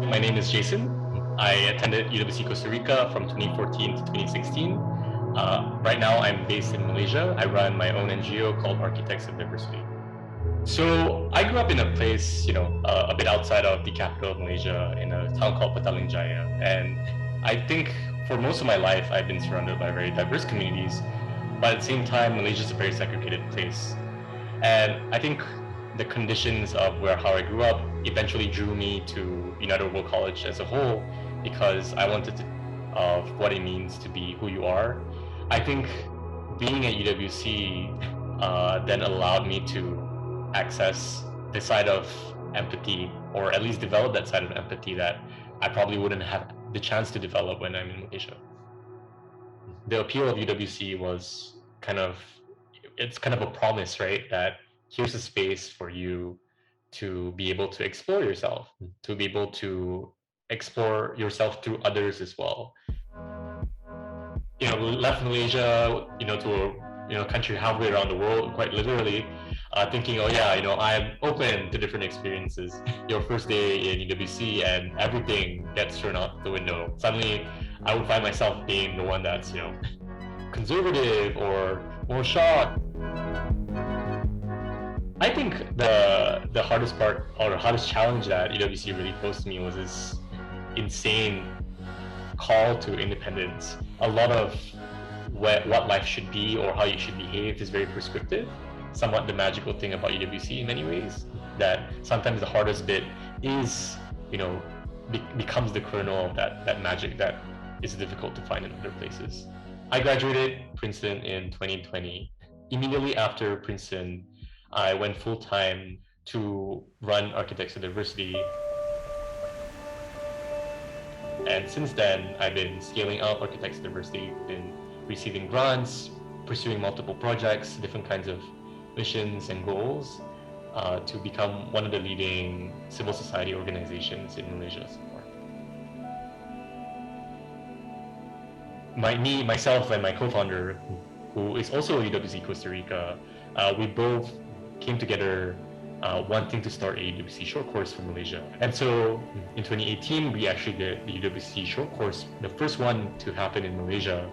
My name is Jason. I attended UWC Costa Rica from 2014 to 2016. Right now, I'm based in Malaysia. I run my own NGO called Architects of Diversity. So I grew up in a place, a bit outside of the capital of Malaysia, in a town called Petaling Jaya. And I think for most of my life, I've been surrounded by very diverse communities. But at the same time, Malaysia is a very segregated place. And I think the conditions of how I grew up eventually drew me to United World College as a whole, because I wanted to of what it means to be who you are. I think being at UWC then allowed me to access the side of empathy, or at least develop that side of empathy that I probably wouldn't have the chance to develop when I'm in Malaysia. The appeal of UWC was it's kind of a promise, right? That here's a space for you to be able to explore yourself, to be able to explore yourself through others as well. Left Malaysia, to a country halfway around the world, quite literally, thinking, oh yeah, I'm open to different experiences. Your first day in UWC and everything gets thrown out the window. Suddenly, I would find myself being the one that's, conservative or more shocked. I think the hardest part, or the hardest challenge that UWC really posed to me, was this insane call to independence. A lot of what life should be or how you should behave is very prescriptive. Somewhat the magical thing about UWC in many ways, that sometimes the hardest bit is, becomes the kernel of that magic that is difficult to find in other places. I graduated Princeton in 2020. Immediately after Princeton, I went full-time to run Architects of Diversity. And since then, I've been scaling up Architects of Diversity, been receiving grants, pursuing multiple projects, different kinds of missions and goals, to become one of the leading civil society organizations in Malaysia so far. Myself and my co-founder, who is also UWC Costa Rica, we both came together wanting to start a UWC short course for Malaysia. And so in 2018, we actually did the UWC short course, the first one to happen in Malaysia.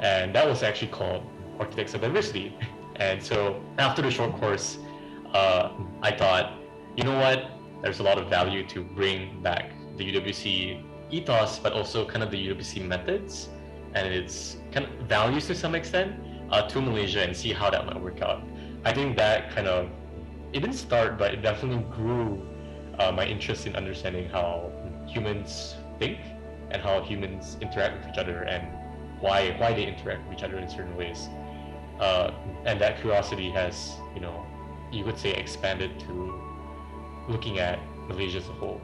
And that was actually called Architects of Diversity. And so after the short course, I thought, you know what, there's a lot of value to bring back the UWC ethos, but also kind of the UWC methods and its kind of values to some extent to Malaysia, and see how that might work out. I think that it didn't start, but it definitely grew my interest in understanding how humans think and how humans interact with each other, and why they interact with each other in certain ways. And that curiosity has, you could say, expanded to looking at Malaysia as a whole.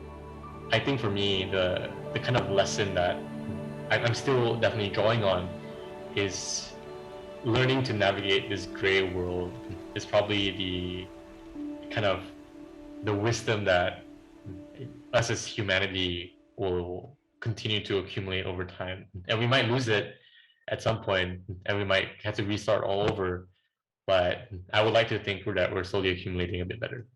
I think for me, the kind of lesson that I'm still definitely drawing on is learning to navigate this gray world is probably the wisdom that us as humanity will continue to accumulate over time. And we might lose it at some point, and we might have to restart all over. But I would like to think that we're slowly accumulating a bit better.